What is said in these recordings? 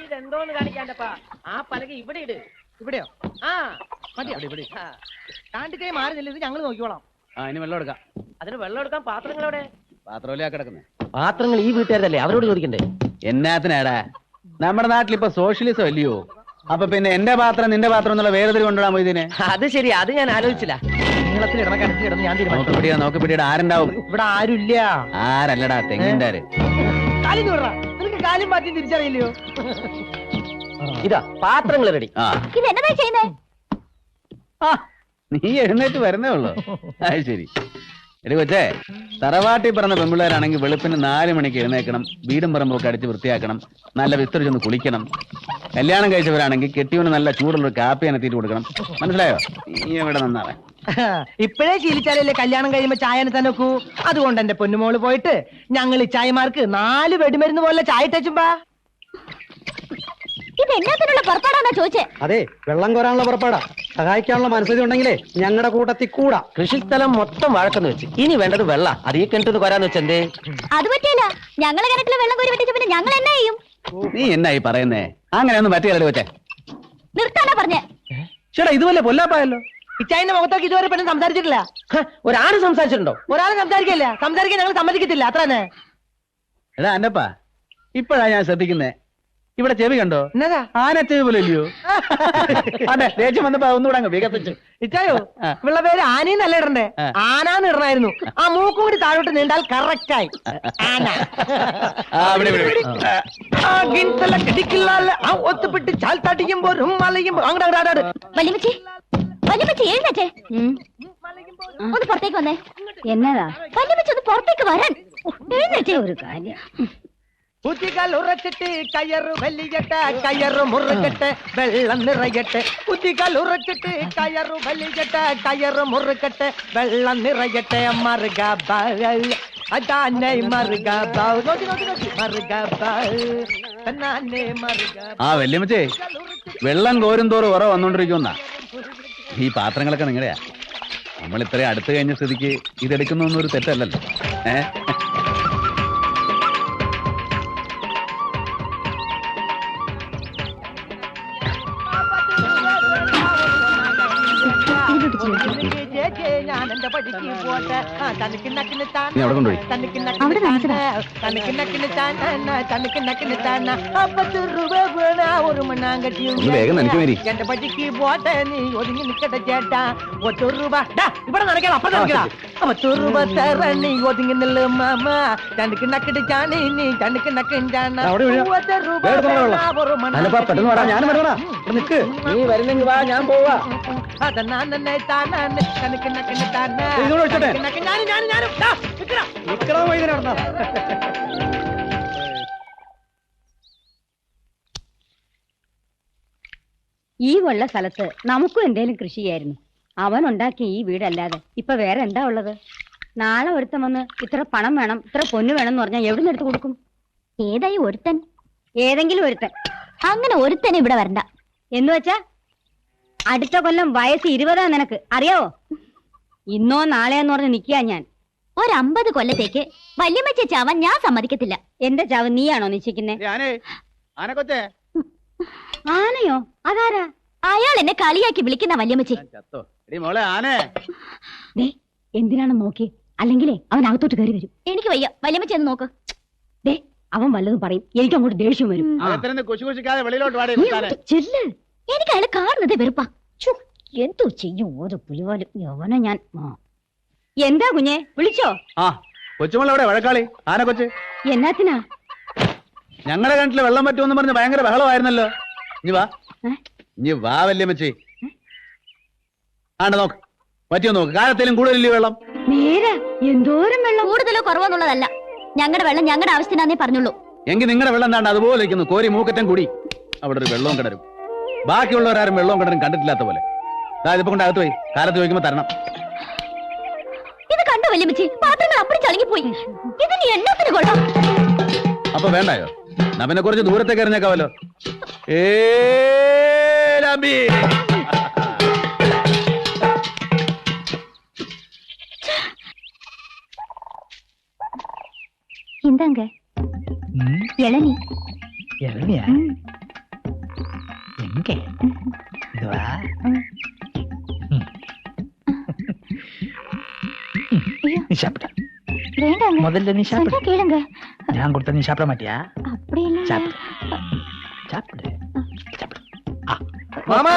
ഇതെന്തോന്ന് കാണിക്കാണ്ടപ്പാ ആ പലക ഇവിടെ ഇട്. ഇവിടെയോ? ആ മതിയോ? കാണ്ടിക്കൈ മാറി നില്ല, ഇത് ഞങ്ങൾ നോക്കിക്കോളാം. ഇനി വെള്ളം എടുക്കാം. അതിന് വെള്ളം എടുക്കാൻ പാത്രങ്ങളെവിടെ? പാത്രമില്ല കിടക്കുന്നേ. പാത്രങ്ങൾ ഈ വീട്ടുകാരല്ലേ, അവരോട് ചോദിക്കണ്ടേ? എന്നാത്തിനാടാ, നമ്മുടെ നാട്ടിൽ ഇപ്പൊ സോഷ്യലിസം അല്ലയോ? അപ്പൊ പിന്നെ എന്റെ പാത്രം നിന്റെ പാത്രം എന്നുള്ള വേറെ കൊണ്ടുവിടാൻ പോയി ഇതിനെ. അത് ശരി, അത് ഞാൻ ആലോചിച്ചില്ല. നീളത്തിൽ ഇടണ കരത്തിൽ ഇടന്ന് ഞാൻ തീരുമാനിച്ചു. നോക്കി പിടിയുടെ ആരുണ്ടാവും ഇവിടെ ആരുമില്ല. ആരല്ലടാ, തെങ്ങിന്റെ ആര്. കാലിന് വിടറാ, നിനക്ക് കാലും മാറ്റി തിരിച്ചറിയില്ലയോ? ഇതാ പാത്രങ്ങൾ റെഡി. ഇതെന്നതാ ചെയ്യുന്നേ? നീ എഴുന്നേറ്റ് വരുന്നേ ഉള്ളു. അത് ശരി. എടി കൊച്ചേ, തറവാട്ടിൽ പറഞ്ഞ പെമ്പിള്ളേരാണെങ്കിൽ വെളുപ്പിന് 4 മണിക്ക് എഴുന്നേക്കണം, വീടും പറമ്പൊക്കെ അടിച്ച് വൃത്തിയാക്കണം, നല്ല വിസ്തരിച്ചൊന്ന് കുളിക്കണം. കല്യാണം കഴിച്ചവരാണെങ്കിൽ കെട്ടിയോന് നല്ല ചൂടുള്ളൊരു കാപ്പി അനത്തിയിട്ട് കൊടുക്കണം. മനസ്സിലായോ? നീ എവിടെ നന്നാവേ. ഇപ്പോഴേ ശീലിച്ചാലല്ലേ കല്യാണം കഴിയുമ്പോ ചായനെ തന്നെ നോക്കൂ. അതുകൊണ്ട് എന്റെ പൊന്നുമോള് പോയിട്ട് ഞങ്ങൾ ഈ ചായമാർക്ക് 4 വെടിമരുന്ന് പോലെ ചായ ഇട്ടുമ്പോ. ഇത് എന്നാത്തിനുള്ള പുറപ്പാടാന്നാ ചോദിച്ചേ? അതെ, വെള്ളം കോരാനുള്ള പുറപ്പാടാ. സഹായിക്കാനുള്ള മനസ്സിൽ ഉണ്ടെങ്കിലേ ഞങ്ങളുടെ കൂട്ടത്തിൽ കൂടാ. കൃഷിസ്ഥലം മൊത്തം വഴക്കെന്ന് വെച്ച് ഇനി വേണ്ടത് വെള്ള. അത് ഈ കിണറ്റിന് കൊരാന്ന് വെച്ചെന്തേ? അത് പറ്റില്ല. ഞങ്ങളെ കിണറ്റിലെ വെള്ളം കോരി വെട്ടിച്ച പിന്നെ ഞങ്ങൾ എന്നാ ചെയ്യും? നീ എന്നായി പറയുന്നേ? അങ്ങനെയൊന്നും പറ്റിയല്ലേ കൊച്ചേ. നിർത്താനാ പറഞ്ഞേ. ചേട്ടാ, ഇതുപോലെ പൊല്ലാപ്പായല്ലോ. ഇച്ചായന്റെ മുഖത്തൊക്കെ ഇതുവരെ പെണ്ണ് സംസാരിച്ചിട്ടില്ല. ഒരാൾ സംസാരിച്ചിട്ടുണ്ടോ? ഒരാൾ സംസാരിക്കില്ല. സംസാരിക്കാൻ ഞങ്ങൾ സമ്മതിക്കത്തില്ല. അത്ര തന്നെ. എടാ അന്നപ്പാ, ഇപ്പഴാ ഞാൻ ശ്രദ്ധിക്കുന്നേ. ഇവിടെ ചെവി കണ്ടോ? എന്നതാ ആന ചെവി പോലെ ഇല്ലയോ? അതെ, ദേഷ്യം വന്നപ്പോ ഒന്നുകൂടെ അങ്ങ് വികസിച്ചു. ഇച്ചായോ, ഇവളുടെ പേര് ആനയെന്നല്ല ഇടണ്ടേ, ആനാന്ന് ഇടണായിരുന്നു. ആ മൂക്കും കൂടി താഴോട്ട് നീണ്ടാൽ കറക്റ്റ് ആയി. ആന ഒത്തുപിട്ട് ചാൽത്താട്ടിക്കുമ്പോ അങ്ങോട്ട് വല്യമ്മച്ചി, വല്യമ്മച്ചി എഴുന്നേറ്റേ. ഒന്ന് പുറത്തേക്ക് വന്നേ. എന്നതാ വല്യമ്മച്ചി ഒന്ന് പുറത്തേക്ക് വരാൻ? എഴുന്നേറ്റേ. ഒരു കാര്യം. കുത്തികൾ ഉറച്ചിട്ട് കയറ് വലിയട്ടെ, കയറ് മുറുകട്ടെ, വെള്ളം നിറയട്ടെ. കുത്തികൾ ഉറച്ചിട്ട് കയറ് വലിയട്ടെ, കയറ് മുറുകട്ടെ, വെള്ളം നിറയട്ടെ. മറുക അതാനെ മറുക ആ വല്യമ്മച്ചേ, വെള്ളം കോരും തോറും ഉറ വന്നോണ്ടിരിക്കുന്ന ഈ പാത്രങ്ങളൊക്കെ നിങ്ങളുടെയാ. നമ്മൾ ഇത്രയും അടുത്ത് കഴിഞ്ഞ സ്ഥിതിക്ക് ഇതെടുക്കുന്നൊന്നും ഒരു തെറ്റല്ലല്ലോ. ഞാൻ എന്റെ പടിക്ക് പോട്ടെ. നീ അവിടെ കൊണ്ടുപോയി. ഒരു മണ്ണാങ്കട്ടിയും എന്റെ പടിക്ക് പോട്ടെ. നീ ഒതുങ്ങി നിക്കട്ടെ ചേട്ടാ. 1 രൂപ ഇവിടെ നടക്കണം. അപ്പുറം നടക്കണം. 10 രൂപ തരണി ഒതുങ്ങി നില്ല് മാമ. തനിക്ക് നക്കിട്ട് ചാണി നീ തനിക്ക് നക്കും ചാണ. 1 രൂപ ഒരു നീ വരുന്നെങ്കിൽ വാ, ഞാൻ പോവാ. അതെന്നെ താനാണ് കണക്ക് നക്കിന് താനാ. ഈ ഉള്ള സ്ഥലത്ത് നമുക്കും എന്തേലും കൃഷി ചെയ്യായിരുന്നു. അവൻ ഉണ്ടാക്കിയ ഈ വീടല്ലാതെ ഇപ്പൊ വേറെ എന്താ ഉള്ളത്? നാളെ ഒരുത്തൻ വന്ന് ഇത്ര പണം വേണം, ഇത്ര പൊന്നു വേണം എന്ന് പറഞ്ഞാൽ എവിടെ നിന്ന് എടുത്ത് കൊടുക്കും? ഏതായി ഒരുത്തൻ? ഏതെങ്കിലും ഒരുത്തൻ. അങ്ങനെ ഒരുത്തൻ ഇവിടെ വരണ്ട. എന്ന് വെച്ചാ അടുത്ത കൊല്ലം വയസ്സ് 20 നിനക്ക് അറിയാവോ? ഇന്നോ നാളെയെന്ന് പറഞ്ഞ് നിൽക്കുക ഞാൻ. ഒരു 50 കൊല്ലത്തേക്ക് വല്യമ്മച്ചി ചാവാൻ ഞാൻ സമ്മതിക്കത്തില്ല. എന്റെ ചാവ് നീയാണോ നിശ്ചയിക്കുന്നേ? ആനയോ? അതാരാ? അയാൾ എന്നെ കളിയാക്കി വിളിക്കുന്ന വല്യമ്മച്ചി. എന്തിനാണ് നോക്കി? അല്ലെങ്കിലേ അവൻ അകത്തോട്ട് കയറി വരും. എനിക്ക് വയ്യ. വല്യമ്മച്ചി എന്ന് നോക്ക്. അവൻ വല്ലതും പറയും, എനിക്ക് അങ്ങോട്ട് ദേഷ്യം വരും. ചെല്ല്. എനിക്ക് അയാളെ കാണുന്നതേ വെറുപ്പാ. എന്തോ ചെയ്യും ഓരോ പുലിവാലും. യവനെ ഞാൻ. എന്താ കുഞ്ഞെ, വിളിച്ചോ? കൊച്ചുമോളെവിടെ വഴക്കാളി? ആന കൊച്ച് എന്നാത്തിനാ? ഞങ്ങളുടെ കിണറ്റില് വെള്ളം പറ്റുമെന്ന് പറഞ്ഞ് ഭയങ്കര ബഹളമായിരുന്നല്ലോ. ഇനി വാ, ഇനി വാ വല്യമ്മച്ചി. ആണ്ട നോക്ക്, പറ്റിയോ നോക്ക്. കാലത്തിലും കൂടുതലില്ലേ വെള്ളം? നേരെ എന്തോരം വെള്ളം. കൂടുതലോ കുറവെന്നുള്ളതല്ല, ഞങ്ങളുടെ വെള്ളം ഞങ്ങളുടെ ആവശ്യത്തിനാന്നേ പറഞ്ഞുള്ളൂ. എങ്കിൽ നിങ്ങളുടെ വെള്ളം എന്താണ്ട് അതുപോലെ ഇരിക്കുന്നു, കോരി മൂക്കറ്റം കൂടി. അവിടെ ഒരു വെള്ളവും കിടരും. ബാക്കിയുള്ളവരാരും വെള്ളവും കിടരും കണ്ടിട്ടില്ലാത്ത പോലെ. ഇതിപ്പോ കൊണ്ട് അകത്ത് പോയി, കാലത്ത് ചോദിക്കുമ്പോ തരണം. ഇത് കണ്ടോ വല്യമ്മച്ചി? പാത്രങ്ങൾ അപ്പടി ചളങ്ങിപ്പോയി. ഇതിന് എന്നത്തിന് കൊള്ളാം. അപ്പൊ വേണ്ടായോ? നമ്മനെ കുറച്ച് ദൂരത്തേക്ക് എറിഞ്ഞേക്കാവല്ലോ. എന്താങ്ക ഇളനി? ഇളനിയാ? ஓகே இதுவா நீ சாப்பிட்ட வேண்டாங்க முதல்ல நீ சாப்பிடு சொன்னா கேளுங்க நான் கொடுத்த நீ சாப்பிட மாட்டியா அப்படி இல்ல சாப்பிடு சாப்பிடு சாப்பிடு மாமா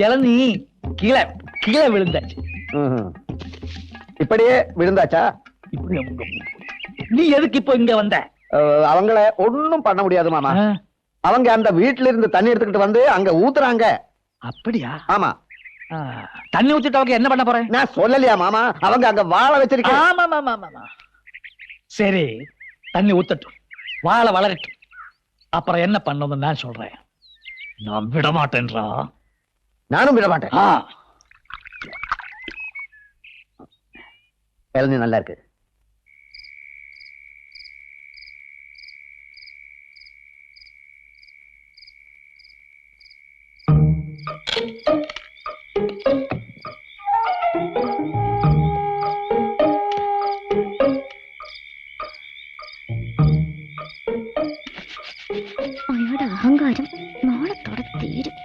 இளநீ கீழே கீழே விழுந்தாச்சு இப்படியே விழுந்தாச்சா? இப்படி நீ எதுக்கு இப்போ இங்க வந்த அவங்கள ஒண்ணும் பண்ண முடியாது மாமா. அவங்க அந்த வீட்டுல இருந்து தண்ணி எடுத்துக்கிட்டு வந்து அங்க ஊத்துறாங்க. அப்படியா? ஆமா. தண்ணி ஊத்திட்டு அவங்க என்ன பண்ண போறேன்? நான் சொல்லலையா மாமா, அவங்க அங்க வாழை வச்சிருக்கேன். ஆமா சரி, தண்ணி ஊத்தட்டும், வாழை வளரட்டும், அப்புறம் என்ன பண்ணதுன்னு நான் சொல்றேன். நான் விட மாட்டேன்றா. நானும் விட மாட்டேன். இளநீ நல்லா இருக்கு. അയാളുടെ അഹങ്കാരം നാളത്തോടെ തീരും.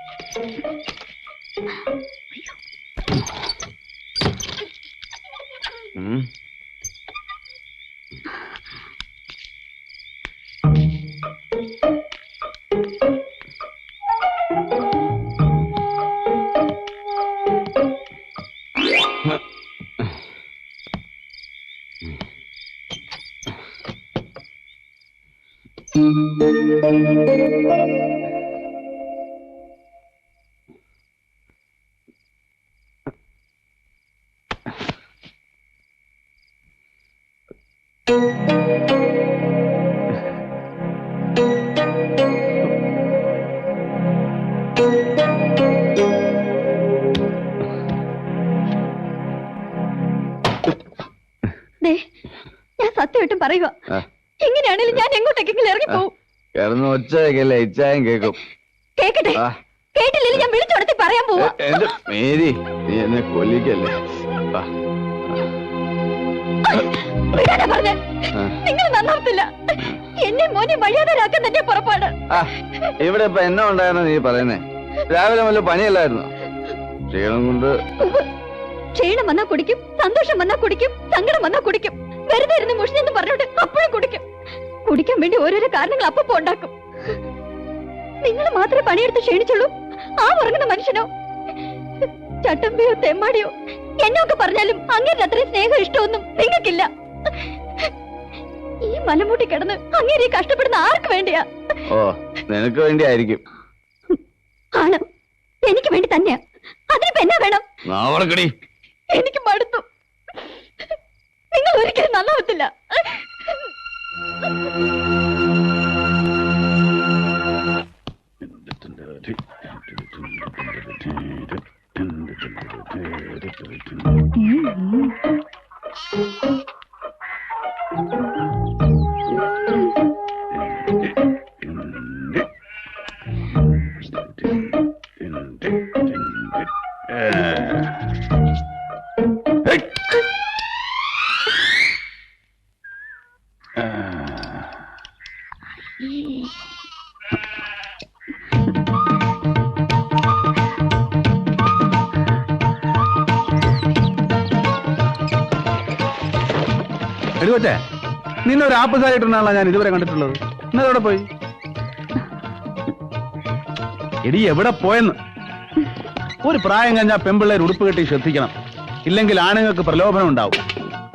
ഞാൻ സത്യമായിട്ടും പറയുക, എങ്ങനെയാണെങ്കിലും ഞാൻ എങ്ങോട്ടേക്കെങ്കിലും ഇറങ്ങി പോകും. ഒച്ചല്ലേ ഇച്ചായം കേക്കും. കേക്കട്ടെ, കേട്ടില്ലെങ്കിൽ ഞാൻ വിളിച്ചുണർത്തി പറയാൻ പോവാ. എന്റെ മേരി, നീ എന്നെ കൊല്ലിക്കല്ലേ. പറഞ്ഞ നിങ്ങൾ നന്നാവത്തില്ല. എന്നെ മോനെ വഴിയാതരാക്കാൻ തന്നെ പുറപ്പാട്. ഇവിടെ ഇപ്പൊ എന്നാ ഉണ്ടായിരുന്നു നീ പറയുന്നേ? രാവിലെ വല്ല പണിയല്ലായിരുന്നു? ക്ഷീണം കൊണ്ട്. ക്ഷീണം വന്നാ കുടിക്കും, സന്തോഷം വന്നാ കുടിക്കും, സങ്കടം വന്നാ കുടിക്കും. വെറുതെ ഇരുന്ന് മുഷിഞ്ഞെന്ന് പറഞ്ഞോട്ട് അപ്പോഴും കുടിക്കും. കുടിക്കാൻ വേണ്ടി ഓരോരോ കാരണങ്ങൾ അപ്പപ്പോ ഉണ്ടാക്കും. നിങ്ങൾ മാത്രമേ പണിയെടുത്ത് ക്ഷീണിച്ചുള്ളൂ. ആ ഉറങ്ങുന്ന മനുഷ്യനോ ചട്ടമ്പിയോ തെമ്മാടിയോ എന്നൊക്കെ പറഞ്ഞാലും അങ്ങേരുടെ അത്രയും സ്നേഹം ഇഷ്ടമൊന്നും നിങ്ങൾക്കില്ല. ഈ മലമൂട്ടി കിടന്ന് അങ്ങേരെ കഷ്ടപ്പെടുന്ന ആർക്ക് വേണ്ടിയാ? ഓ, നിനക്ക് വേണ്ടിയായിരിക്കും. ആണ്, എനിക്ക് വേണ്ടി തന്നെയാ. അതിനിപ്പോ എന്നാ വേണം? എനിക്ക് മടുത്തു. നിങ്ങൾ ഒരിക്കലും നന്നാവത്തില്ല. എടുക്കേ, നിന്നൊരു ആപ്പസായിട്ടാണല്ലോ ഞാൻ ഇതുവരെ കണ്ടിട്ടുള്ളത്. ഇന്നെവിടെ പോയി? എടി എവിടെ പോയെന്ന്? ഒരു പ്രായം കഴിഞ്ഞാൽ പെമ്പിള്ളേർ ഉടുപ്പ് കെട്ടി ശ്രദ്ധിക്കണം, ഇല്ലെങ്കിൽ ആണുങ്ങൾക്ക് പ്രലോഭനം ഉണ്ടാവും.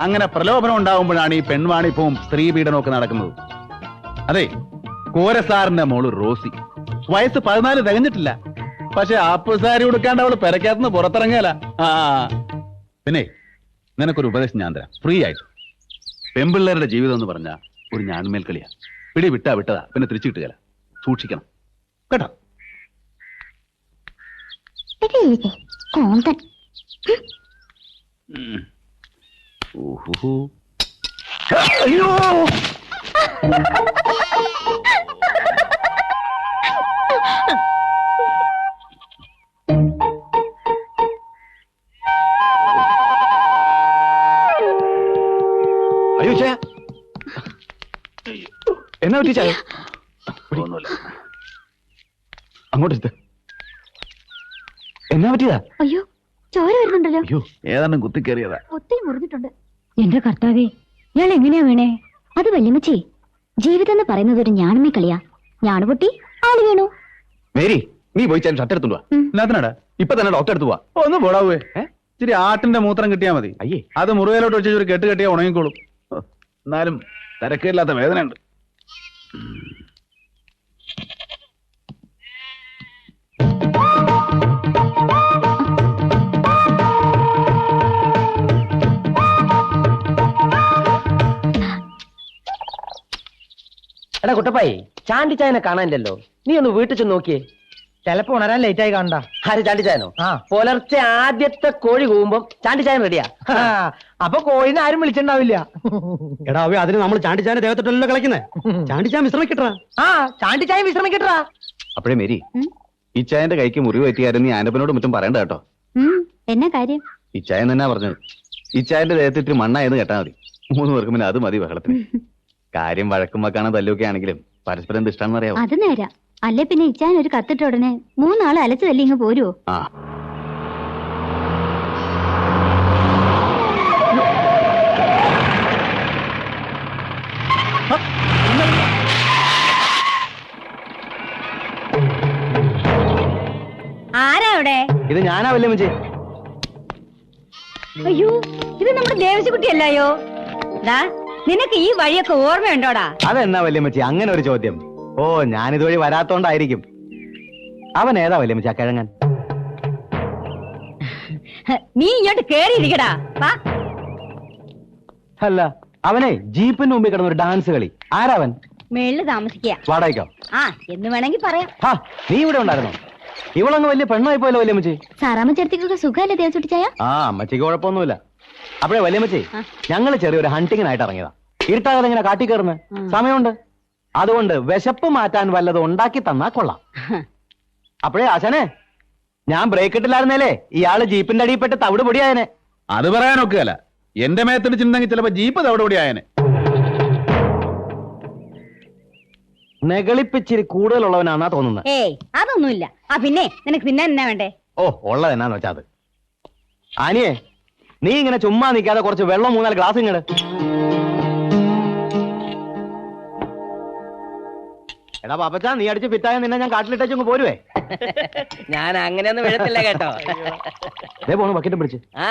അങ്ങനെ പ്രലോഭനം ഉണ്ടാവുമ്പോഴാണ് ഈ പെൺവാണിപ്പവും സ്ത്രീ പീഡനമൊക്കെ നടക്കുന്നത്. അതെ, കോരസാറിന്റെ മോള് റോസി വയസ്സ് 14 തികഞ്ഞിട്ടില്ല. പക്ഷെ ആപ്പസാരി ഉടുക്കാണ്ട് അവള് പെരക്കകത്തുനിന്ന് പുറത്തിറങ്ങിയാല. പിന്നെ നിനക്കൊരു ഉപദേശം ഞാൻ തരാം, ഫ്രീ ആയിട്ട്. പെമ്പിള്ളേരുടെ ജീവിതം എന്ന് പറഞ്ഞാൽ ഒരു ഞാൺമേൽ കളിയാ. പിടി വിട്ടാ വിട്ടതാ, പിന്നെ തിരിച്ചു കിട്ടുകയില്ല. സൂക്ഷിക്കണം കേട്ടോ. അയ്യോ, എന്നാ പറ്റി ചായ? അങ്ങോട്ട് എന്നാ പറ്റിയതാ? അയ്യോ ചോര വരുന്നുണ്ടല്ലോ. അയ്യോ ഏതാണ്ടും കുത്തിക്കേറിയതാ. ഒത്തിരി മുറിഞ്ഞിട്ടുണ്ട്. എന്റെ കർത്താവേ, ഇയാൾ എങ്ങനെയാ വീണേ? അത് വല്യമ്മച്ചി, ജീവിതം എന്ന് പറയുന്നത് ഒരു ഞാണമേ കളിയാ. ഞാണ് പൊട്ടി ആള് വീണു. മേരി, നീ പോയി ചേട്ടൻ ഷർട്ട് എടുത്തുണ്ടോ? എന്നാത്തിനാടാ? ഇപ്പൊ തന്നെ ഡോക്ടർ എടുത്തു പോവാ. ഒന്ന് പോടാവേ. ഇച്ചിരി ആട്ടിന്റെ മൂത്രം കിട്ടിയാ മതി. അയ്യേ, അത് മുറിവേലോട്ട് വെച്ച് ഒരു കെട്ട് കെട്ടിയാ ഉണങ്ങിക്കോളും. എന്നാലും തിരക്കില്ലാത്ത വേദനയുണ്ട്. എടാ കുട്ടപ്പായി, ചാണ്ടിച്ചായനെ കാണാനില്ലല്ലോ. നീ ഒന്ന് വീട്ടിൽ ചെന്ന് നോക്കിയേ. ചിലപ്പോ ഉണരാൻ ലേറ്റ് ആയി കാണണ്ട. ആര് ചാണ്ടിച്ചായനോ? ആ, പുലർച്ചെ ആദ്യത്തെ കോഴി കൂവുമ്പം ചാണ്ടിച്ചായൻ റെഡിയാ. അപ്പൊ കോഴിനെ ആരും വിളിച്ചിട്ടുണ്ടാവില്ല. എടാ അവ അതിന് നമ്മൾ ചാണ്ടിച്ചാന്റെ ദേഹത്തോട്ടല്ലോ കളിക്കുന്നേ. ചാണ്ടിച്ചാൻ വിശ്രമിക്കട്ടാ. ആ, ചാണ്ടിച്ചായൻ വിശ്രമിക്കട്ടാ. അപ്പോഴേ മേരി, ഈ ചായന്റെ കൈക്ക് മുറിവ് പറ്റിയായിരുന്നു നീ ആനപ്പനോട് മറ്റും പറയണ്ട കേട്ടോ. എന്നാ കാര്യം? ഈ ചായൻ തന്നെ പറഞ്ഞത്. ഈ ചായന്റെ ദേഹത്ത് ഇത്തിരി മണ്ണായെന്ന് കേട്ടാ മതി. 3 പേർക്കും പിന്നെ അത് മതി ബഹളത്തിന്. കാര്യം വഴക്കും വെക്കാണോ തല്ലൊക്കെ ആണെങ്കിലും പരസ്പരം എന്ത് ഇഷ്ടമാണെന്ന് അറിയാമോ? അത് നേരാ. അല്ലേ പിന്നെ ഇച്ചാൻ ഒരു കത്തിട്ട ഉടനെ 3 ആള് അലച്ചു തല്ലി ഇങ്ങ് പോരുവോ? ആ, ആരാ അവിടെ? ഇത് ഞാനാ വല്യമ്മച്ചി. അയ്യോ, ഇത് നമ്മുടെ ദേവശിക്കുട്ടിയല്ലോ. നിനക്ക് ഈ വഴിയൊക്കെ ഓർമ്മയുണ്ടോടാ? അതെന്നാ വല്യമ്മച്ചി അങ്ങനെ ഒരു ചോദ്യം? ഓ, ഞാനിതുവഴി വരാത്തോണ്ടായിരിക്കും. അവൻ ഏതാ വല്യമ്മച്ചി ആ കിഴങ്ങൻ? നീ ഇങ്ങോട്ട് കേറിയിരിക്കടാ. അല്ല, അവനെ ജീപ്പിന്റെ മുമ്പിൽ കിടന്ന ഒരു ഡാൻസ് കളി. ആരാവൻ? മേളില് താമസിക്കുക. വാടകയ്ക്കോ? ആ, എന്ന് വേണമെങ്കിൽ പറയാം. ഹാ, നീ ഇവിടെ ഉണ്ടായിരുന്നോ? ഇവളങ്ങ് വലിയ പെണ്ണായി പോയല്ലോ വല്യമ്മച്ചി. സാറാമ്മ ചേർത്തിക്കൊക്കെ സുഖമല്ലേ ദേവസുട്ടിച്ചായ? ആ, അമ്മച്ചിക്ക് കുഴപ്പമൊന്നുമില്ല. അപ്പോഴേ വല്യമ്മച്ചി, ഞങ്ങള് ചെറിയൊരു ഹണ്ടിങ്ങിനായിട്ട് ഇറങ്ങിയതാ. ഇരുട്ടാകാതെ ഇങ്ങനെ കാട്ടി കയറുന്നത് സമയമുണ്ട്. അതുകൊണ്ട് വിശപ്പ് മാറ്റാൻ വല്ലതും ഉണ്ടാക്കി തന്നാ കൊള്ളാം. അപ്പോഴേ ആശാനെ, ഞാൻ ബ്രേക്ക് ഇട്ടില്ലായിരുന്നേലേ ഇയാള് ജീപ്പിന്റെ അടിയിൽപ്പെട്ട് തവിട് പൊടിയായനെ. അത് പറയാനൊക്കെയല്ല. എന്റെ മേത്തോട് ചിന്തെങ്കിൽ ചിലപ്പോ ജീപ്പ് തവിടുപൊടി ആയനെ. നെകളിപ്പിച്ചിരി കൂടുതലുള്ളവനാന്നാ തോന്നുന്നത്. ഏയ്, അതൊന്നുമില്ല. ആ പിന്നെ നിനക്ക് തിന്നാൻ എന്നാ വേണ്ടേ? ഓ, ഉള്ളത് എന്നാന്ന് വെച്ചാ അത്. ആനിയെ, നീ ഇങ്ങനെ ചുമ്മാ നിൽക്കാതെ കുറച്ച് വെള്ളം 3-4 ഗ്ലാസ് ഇങ്ങട്. എടാ പാപ്പച്ചാ, നീ അടിച്ച് ഫിറ്റായ നിന്നെ ഞാൻ കാട്ടിലിട്ടു പോരുവേ. ഞാൻ അങ്ങനെയൊന്നും വിഴത്തില്ല കേട്ടോ. ദേ പോണു ബക്കറ്റും പിടിച്ച്. ആ,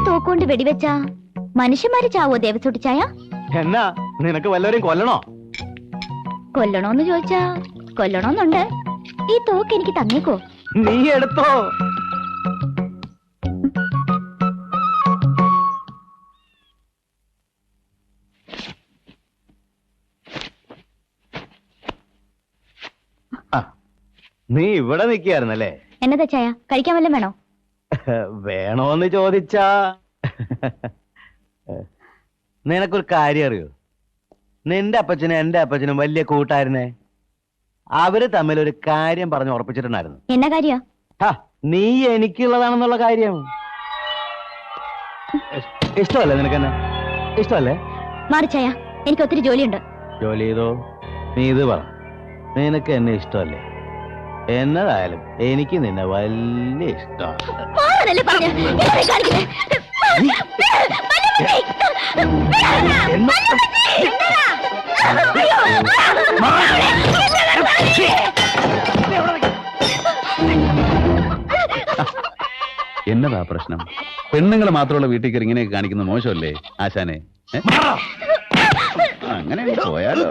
തോക്കൊണ്ട് വെടിവെച്ചാ മനുഷ്യന്മാര് ചാവോ ദേവസുട്ടിച്ചായ? എന്നാ നിനക്ക് വല്ലവരെയും കൊല്ലണോ? കൊല്ലണോന്ന് ചോദിച്ചാ കൊല്ലണോന്നുണ്ട്. ഈ തോക്ക് എനിക്ക് തന്നേക്കോ? നീ എടുത്തോ. നീ ഇവിടെ നിൽക്കുകയായിരുന്നല്ലേ? എന്നതാ ചായ, കഴിക്കാൻ വല്ലതും വേണോ? വേണോന്ന് ചോദിച്ചാ നിനക്കൊരു കാര്യം അറിയോ? നിന്റെ അപ്പച്ചനും എന്റെ അപ്പച്ചനും വലിയ കൂട്ടായിരുന്നേ. അവര് തമ്മിൽ ഒരു കാര്യം പറഞ്ഞ് ഉറപ്പിച്ചിട്ടുണ്ടായിരുന്നു. എന്നാ കാര്യ? നീ എനിക്കുള്ളതാണെന്നുള്ള കാര്യം. ഇഷ്ടമല്ലേ നിനക്കെന്നെ? ഇഷ്ടമല്ലേ? മാറി ചായ, എനിക്ക് ഒത്തിരി ജോലിയുണ്ട്. ജോലി ചെയ്തോ. നീ ഇത് പറ, നിനക്ക് എന്നെ ഇഷ്ടമല്ലേ? എന്നതായാലും എനിക്ക് നിന്നെ വലിയ ഇഷ്ടമാണ്. എന്നതാ പ്രശ്നം? പെണ്ണുങ്ങൾ മാത്രമുള്ള വീട്ടിൽ കയറി ഇങ്ങനെയൊക്കെ കാണിക്കുന്നത് മോശമല്ലേ ആശാനെ? അങ്ങനെ പോയാലോ?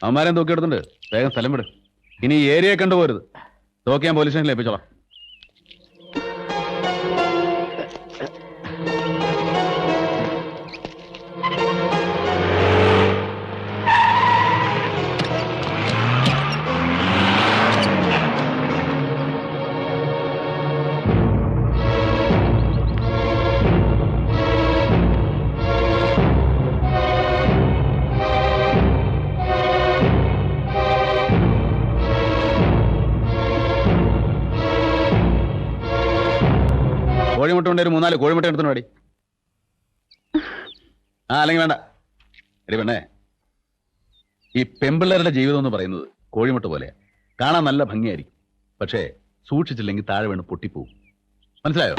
അവന്മാരെ തൂക്കിയെടുത്തുണ്ട്. വേഗം സ്ഥലം വിട്. ഇനി ഈ ഏരിയ കണ്ടുപോരുത്. തോക്കി ഞാൻ പോലീസ് സ്റ്റേഷനിൽ ഏൽപ്പിച്ചോളാം. കോഴിമുട്ട കൊണ്ട് ഒരു 3-4 കോഴിമുട്ട എടുത്തു പാടി. അല്ലെങ്കിൽ വേണ്ട. എടി പെണ്ണേ, ഈ പെമ്പിള്ളേരുടെ ജീവിതം എന്ന് പറയുന്നത് കോഴിമുട്ട പോലെയാ. കാണാൻ നല്ല ഭംഗിയായിരിക്കും, പക്ഷേ സൂക്ഷിച്ചില്ലെങ്കിൽ താഴെ വീണ് പൊട്ടിപ്പോവും. മനസ്സിലായോ?